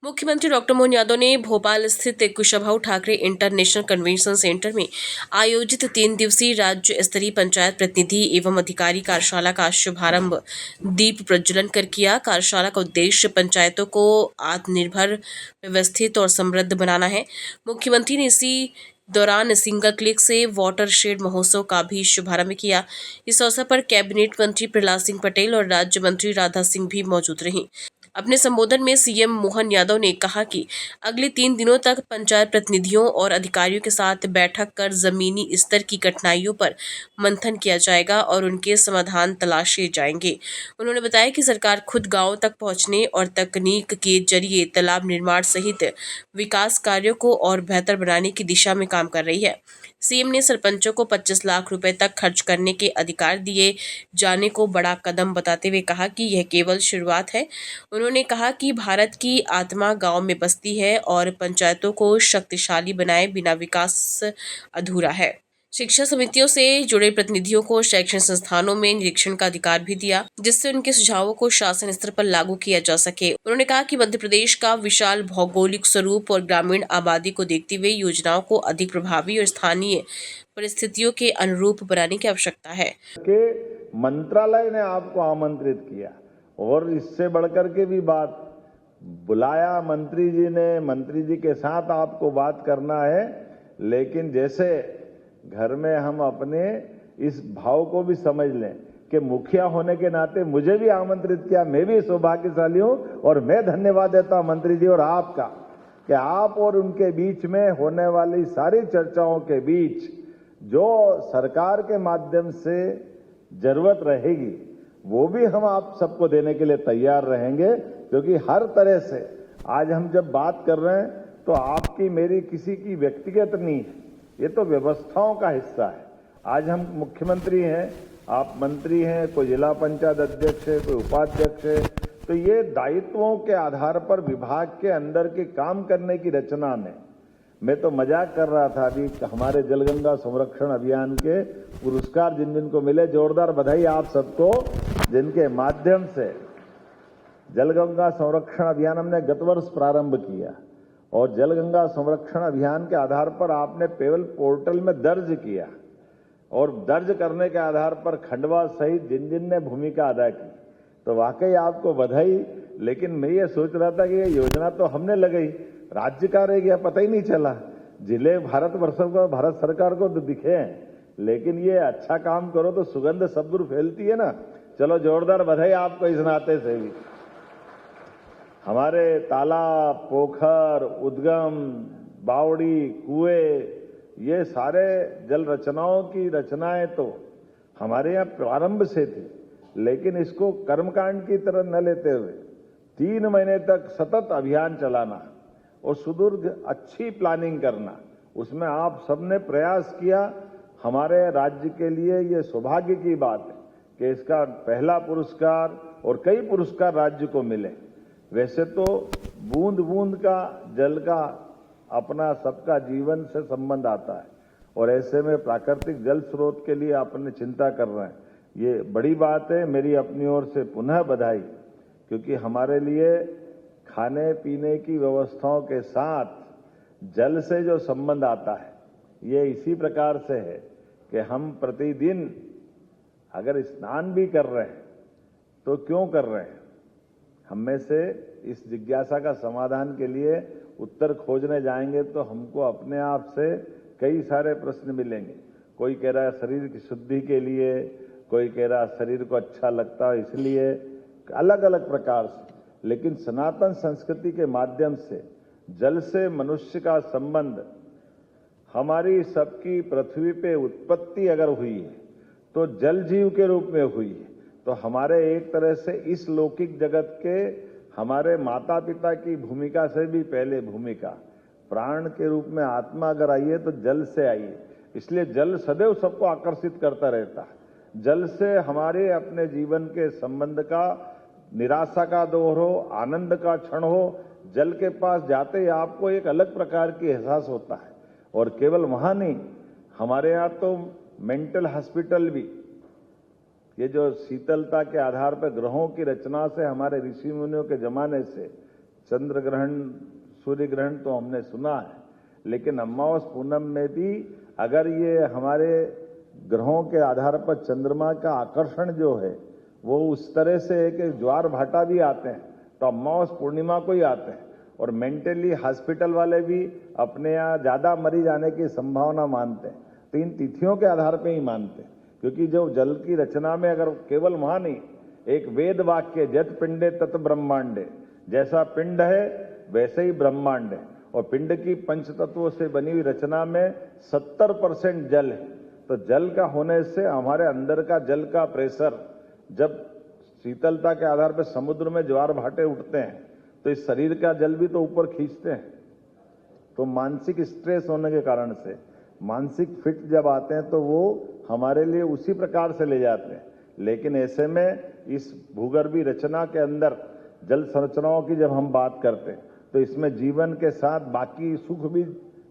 मुख्यमंत्री डॉक्टर मोहन यादव ने भोपाल स्थित Kushabhau Thackeray international convention centre में आयोजित 3 दिवसीय राज्य स्तरीय पंचायत प्रतिनिधि एवं अधिकारी कार्यशाला का शुभारंभ दीप प्रज्वलन कर किया। कार्यशाला का उद्देश्य पंचायतों को आत्मनिर्भर, व्यवस्थित और समृद्ध बनाना है। मुख्यमंत्री ने इसी दौरान सिंगल क्लिक से वाटर शेड महोत्सव का भी शुभारंभ किया। इस अवसर पर कैबिनेट मंत्री प्रहलाद सिंह पटेल और राज्य मंत्री राधा सिंह भी मौजूद रहीं। अपने संबोधन में सीएम मोहन यादव ने कहा कि अगले 3 दिनों तक पंचायत प्रतिनिधियों और अधिकारियों के साथ बैठक कर जमीनी स्तर की कठिनाइयों पर मंथन किया जाएगा और उनके समाधान तलाशे जाएंगे। उन्होंने बताया कि सरकार खुद गांवों तक पहुंचने और तकनीक के जरिए तालाब निर्माण सहित विकास कार्यों को और बेहतर बनाने की दिशा में काम कर रही है। सीएम ने सरपंचों को 25 लाख रुपए तक खर्च करने के अधिकार दिए जाने को बड़ा कदम बताते हुए कहा कि यह केवल शुरुआत है। उन्होंने कहा कि भारत की आत्मा गांव में बसती है और पंचायतों को शक्तिशाली बनाए बिना विकास अधूरा है। शिक्षा समितियों से जुड़े प्रतिनिधियों को शैक्षणिक संस्थानों में निरीक्षण का अधिकार भी दिया, जिससे उनके सुझावों को शासन स्तर पर लागू किया जा सके। उन्होंने कहा कि मध्य प्रदेश का विशाल भौगोलिक स्वरूप और ग्रामीण आबादी को देखते हुए योजनाओं को अधिक प्रभावी और स्थानीय परिस्थितियों के अनुरूप बनाने की आवश्यकता है। मंत्रालय ने आपको आमंत्रित किया और इससे बढ़कर के भी बात बुलाया मंत्री जी ने, मंत्री जी के साथ आपको बात करना है। लेकिन जैसे घर में हम अपने इस भाव को भी समझ लें कि मुखिया होने के नाते मुझे भी आमंत्रित किया, मैं भी सौभाग्यशाली हूं और मैं धन्यवाद देता हूं मंत्री जी और आपका कि आप और उनके बीच में होने वाली सारी चर्चाओं के बीच जो सरकार के माध्यम से जरूरत रहेगी वो भी हम आप सबको देने के लिए तैयार रहेंगे, क्योंकि हर तरह से आज हम जब बात कर रहे हैं तो आपकी मेरी किसी की व्यक्तिगत नहीं है, ये तो व्यवस्थाओं का हिस्सा है। आज हम मुख्यमंत्री हैं, आप मंत्री हैं, कोई जिला पंचायत अध्यक्ष है, कोई उपाध्यक्ष है, तो ये दायित्वों के आधार पर विभाग के अंदर के काम करने की रचना में मैं तो मजाक कर रहा था अभी हमारे जलगंगा संरक्षण अभियान के पुरस्कार जिन जिन को मिले, जोरदार बधाई आप सबको, जिनके माध्यम से जलगंगा संरक्षण अभियान हमने गत वर्ष प्रारंभ किया और जलगंगा संरक्षण अभियान के आधार पर आपने पेवल पोर्टल में दर्ज किया और दर्ज करने के आधार पर खंडवा सहित जिन जिन ने भूमिका अदा की, तो वाकई आपको बधाई। लेकिन मैं ये सोच रहा था कि ये योजना तो हमने लगाई, राज्य का रह गया, पता ही नहीं चला। जिले भारतवर्षों को, भारत सरकार को तो दिखे हैं, लेकिन ये अच्छा काम करो तो सुगंध सब दूर फैलती है ना। चलो जोरदार बधाई आपको इस नाते से भी। हमारे तालाब, पोखर, उद्गम, बावड़ी, कुएं, ये सारे जल रचनाओं की रचनाएं तो हमारे यहाँ प्रारंभ से थी, लेकिन इसको कर्मकांड की तरह न लेते हुए 3 महीने तक सतत अभियान चलाना और सुदूर अच्छी प्लानिंग करना, उसमें आप सबने प्रयास किया। हमारे राज्य के लिए ये सौभाग्य की बात है कि इसका पहला पुरस्कार और कई पुरस्कार राज्य को मिले। वैसे तो बूंद बूंद का जल का अपना सबका जीवन से संबंध आता है और ऐसे में प्राकृतिक जल स्रोत के लिए अपने चिंता कर रहे हैं, ये बड़ी बात है। मेरी अपनी ओर से पुनः बधाई, क्योंकि हमारे लिए खाने पीने की व्यवस्थाओं के साथ जल से जो संबंध आता है ये इसी प्रकार से है कि हम प्रतिदिन अगर स्नान भी कर रहे हैं तो क्यों कर रहे हैं, हम में से इस जिज्ञासा का समाधान के लिए उत्तर खोजने जाएंगे तो हमको अपने आप से कई सारे प्रश्न मिलेंगे। कोई कह रहा है शरीर की शुद्धि के लिए, कोई कह रहा है शरीर को अच्छा लगता है इसलिए, अलग अलग प्रकार से। लेकिन सनातन संस्कृति के माध्यम से जल से मनुष्य का संबंध, हमारी सबकी पृथ्वी पे उत्पत्ति अगर हुई है तो जल जीव के रूप में हुई है, तो हमारे एक तरह से इस लौकिक जगत के हमारे माता पिता की भूमिका से भी पहले भूमिका प्राण के रूप में आत्मा अगर आई है तो जल से आई है। इसलिए जल सदैव सबको आकर्षित करता रहता है। जल से हमारे अपने जीवन के संबंध का, निराशा का दौर हो, आनंद का क्षण हो, जल के पास जाते ही आपको एक अलग प्रकार की एहसास होता है। और केवल वहां नहीं, हमारे यहाँ तो मेंटल हॉस्पिटल भी, ये जो शीतलता के आधार पर ग्रहों की रचना से हमारे ऋषि मुनियों के जमाने से चंद्र ग्रहण, सूर्य ग्रहण तो हमने सुना है, लेकिन अमावस पूनम में भी अगर ये हमारे ग्रहों के आधार पर चंद्रमा का आकर्षण जो है वो उस तरह से है कि ज्वार भाटा भी आते हैं तो अमावस पूर्णिमा को ही आते हैं। और मेंटली हॉस्पिटल वाले भी अपने यहाँ ज्यादा मरीज आने की संभावना मानते हैं, तो इन तिथियों के आधार पर ही मानते हैं। क्योंकि जो जल की रचना में अगर केवल वहां नहीं, एक वेद वाक्य जत पिंडे तत ब्रह्मांडे, जैसा पिंड है वैसे ही ब्रह्मांड है। और पिंड की पंच तत्वों से बनी हुई रचना में 70% जल है। तो जल का होने से हमारे अंदर का जल का प्रेशर, जब शीतलता के आधार पर समुद्र में ज्वार भाटे उठते हैं तो इस शरीर का जल भी तो ऊपर खींचते हैं। तो मानसिक स्ट्रेस होने के कारण से मानसिक फिट जब आते हैं तो वो हमारे लिए उसी प्रकार से ले जाते हैं। लेकिन ऐसे में इस भूगर्भीय रचना के अंदर जल संरचनाओं की जब हम बात करते हैं तो इसमें जीवन के साथ बाकी सुख भी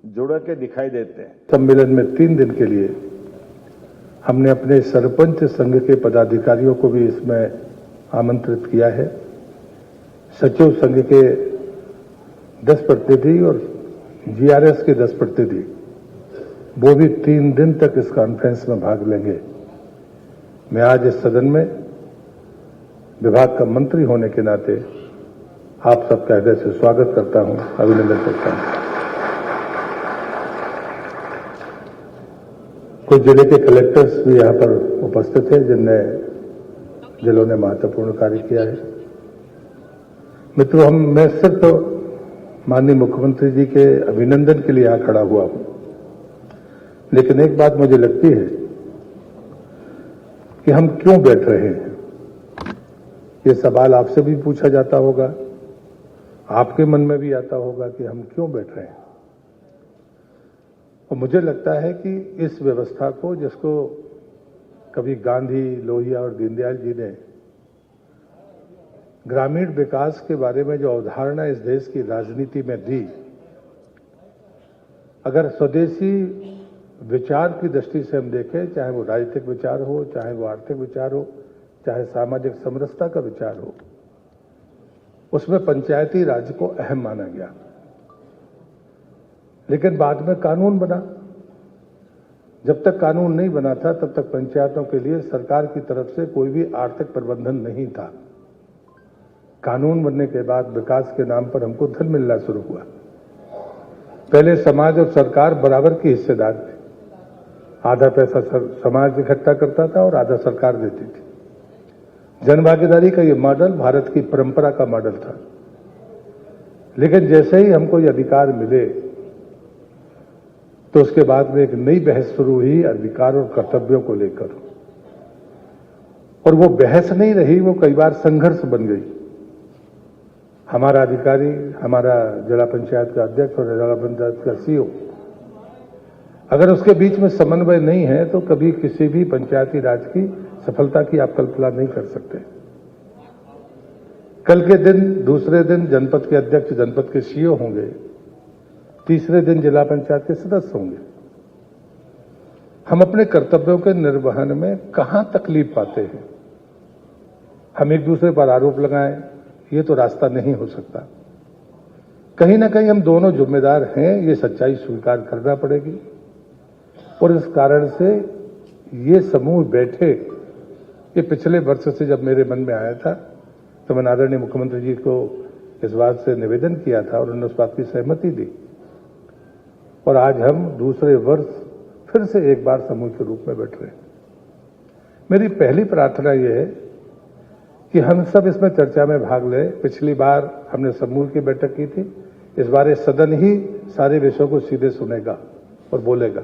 जुड़ के दिखाई देते हैं। सम्मेलन में 3 दिन के लिए हमने अपने सरपंच संघ के पदाधिकारियों को भी इसमें आमंत्रित किया है। सचिव संघ के 10 प्रतिनिधि और जीआरएस के 10 प्रतिनिधि, वो भी 3 दिन तक इस कॉन्फ्रेंस में भाग लेंगे। मैं आज इस सदन में विभाग का मंत्री होने के नाते आप सबका हृदय से स्वागत करता हूं, अभिनंदन करता हूं। कुछ जिले के कलेक्टर्स भी यहां पर उपस्थित हैं जिन्होंने महत्वपूर्ण कार्य किया है। मित्रों, मैं सिर्फ माननीय मुख्यमंत्री जी के अभिनंदन के लिए यहां खड़ा हुआ हूं, लेकिन एक बात मुझे लगती है कि हम क्यों बैठ रहे हैं, ये सवाल आपसे भी पूछा जाता होगा, आपके मन में भी आता होगा कि हम क्यों बैठ रहे हैं। और मुझे लगता है कि इस व्यवस्था को, जिसको कभी गांधी, लोहिया और दीनदयाल जी ने ग्रामीण विकास के बारे में जो अवधारणा इस देश की राजनीति में दी, अगर स्वदेशी विचार की दृष्टि से हम देखें, चाहे वो राजनीतिक विचार हो, चाहे वो आर्थिक विचार हो, चाहे सामाजिक समरसता का विचार हो, उसमें पंचायती राज को अहम माना गया। लेकिन बाद में कानून बना। जब तक कानून नहीं बना था तब तक पंचायतों के लिए सरकार की तरफ से कोई भी आर्थिक प्रबंधन नहीं था। कानून बनने के बाद विकास के नाम पर हमको धन मिलना शुरू हुआ। पहले समाज और सरकार बराबर की हिस्सेदार थे। आधा पैसा समाज इकट्ठा करता था और आधा सरकार देती थी। जनभागीदारी का ये मॉडल भारत की परंपरा का मॉडल था। लेकिन जैसे ही हमको ये अधिकार मिले तो उसके बाद में एक नई बहस शुरू हुई अधिकार और कर्तव्यों को लेकर। और वो बहस नहीं रही, वो कई बार संघर्ष बन गई। हमारा अधिकारी, हमारा जिला पंचायत का अध्यक्ष और जिला पंचायत का सीईओ, अगर उसके बीच में समन्वय नहीं है तो कभी किसी भी पंचायती राज की सफलता की आप कल्पना नहीं कर सकते। कल के दिन, दूसरे दिन जनपद के अध्यक्ष जनपद के सीईओ होंगे, तीसरे दिन जिला पंचायत के सदस्य होंगे। हम अपने कर्तव्यों के निर्वहन में कहां तकलीफ पाते हैं? हम एक दूसरे पर आरोप लगाएं, ये तो रास्ता नहीं हो सकता। कहीं ना कहीं हम दोनों जिम्मेदार हैं, ये सच्चाई स्वीकार करना पड़ेगी। और इस कारण से ये समूह बैठे, ये पिछले वर्ष से जब मेरे मन में आया था तो मैंने आदरणीय मुख्यमंत्री जी को इस बात से निवेदन किया था और उन्होंने उस बात की सहमति दी। और आज हम दूसरे वर्ष फिर से एक बार समूह के रूप में बैठ रहे हैं। मेरी पहली प्रार्थना यह है कि हम सब इसमें चर्चा में भाग लें। पिछली बार हमने समूह की बैठक की थी, इस बार ये सदन ही सारे विषयों को सीधे सुनेगा और बोलेगा।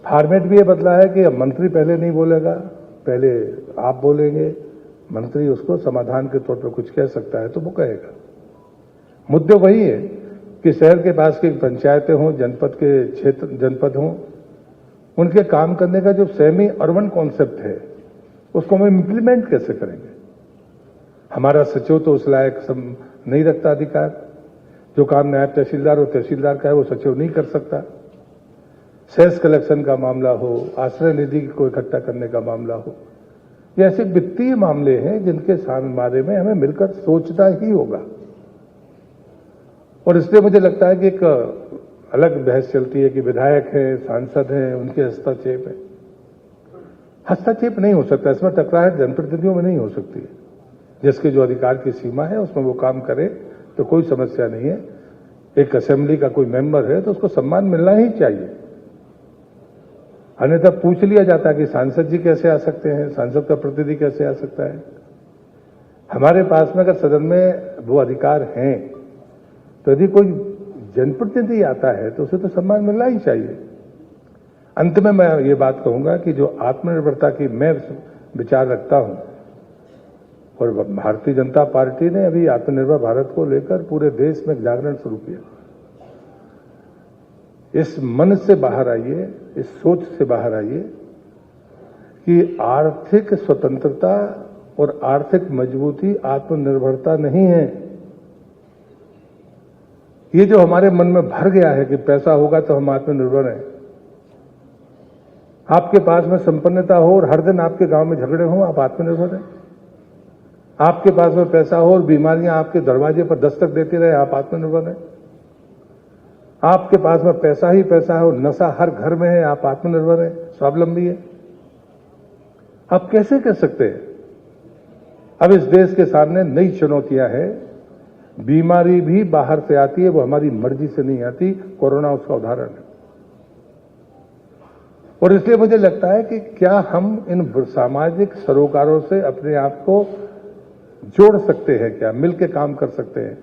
फॉर्मेट भी ये बदला है कि अब मंत्री पहले नहीं बोलेगा, पहले आप बोलेंगे, मंत्री उसको समाधान के तौर पर कुछ कह सकता है तो वो कहेगा। मुद्दे वही है कि शहर के पास की पंचायतें हों, जनपद के क्षेत्र जनपद हों, उनके काम करने का जो सेमी अर्बन कॉन्सेप्ट है उसको हम इंप्लीमेंट कैसे करेंगे? हमारा सचिव तो उस लायक नहीं रखता अधिकार। जो काम नायब तहसीलदार और तहसीलदार का है वो सचिव नहीं कर सकता। सेस कलेक्शन का मामला हो, आश्रय निधि को इकट्ठा करने का मामला हो, ये ऐसे वित्तीय मामले हैं जिनके बारे में हमें मिलकर सोचना ही होगा। और इसलिए मुझे लगता है कि एक अलग बहस चलती है कि विधायक हैं, सांसद हैं, उनके हस्तक्षेप है। हस्तक्षेप नहीं हो सकता, इसमें टकराहट जनप्रतिनिधियों में नहीं हो सकती है। जिसके जो अधिकार की सीमा है उसमें वो काम करे तो कोई समस्या नहीं है। एक असेंबली का कोई मेंबर है तो उसको सम्मान मिलना ही चाहिए। अन्यथा पूछ लिया जाता है कि सांसद जी कैसे आ सकते हैं, सांसद का प्रतिनिधि कैसे आ सकता है। हमारे पास में अगर सदन में वो अधिकार हैं तो यदि कोई जनप्रतिनिधि आता है तो उसे तो सम्मान मिलना ही चाहिए। अंत में मैं ये बात कहूंगा कि जो आत्मनिर्भरता की मैं विचार रखता हूं, और भारतीय जनता पार्टी ने अभी आत्मनिर्भर भारत को लेकर पूरे देश में जागरण शुरू किया। इस मन से बाहर आइए, इस सोच से बाहर आइए कि आर्थिक स्वतंत्रता और आर्थिक मजबूती आत्मनिर्भरता नहीं है। ये जो हमारे मन में भर गया है कि पैसा होगा तो हम आत्मनिर्भर हैं। आपके पास में संपन्नता हो और हर दिन आपके गांव में झगड़े हों, आप आत्मनिर्भर हैं। आपके पास में पैसा हो और बीमारियां आपके दरवाजे पर दस्तक देती रहे, आप आत्मनिर्भर हैं। आपके पास में पैसा ही पैसा है और नशा हर घर में है, आप आत्मनिर्भर हैं, स्वावलंबी है। आप कैसे कह सकते हैं? अब इस देश के सामने नई चुनौतियां हैं। बीमारी भी बाहर से आती है, वो हमारी मर्जी से नहीं आती। कोरोना उसका उदाहरण है। और इसलिए मुझे लगता है कि क्या हम इन सामाजिक सरोकारों से अपने आप को जोड़ सकते हैं, क्या मिलकर काम कर सकते हैं।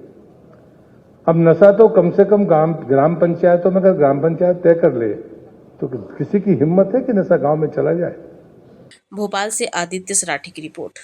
अब नशा तो कम से कम ग्राम पंचायतों में अगर ग्राम पंचायत तय कर ले तो किसी की हिम्मत है कि नशा गांव में चला जाए। भोपाल से आदित्य सराठी की रिपोर्ट।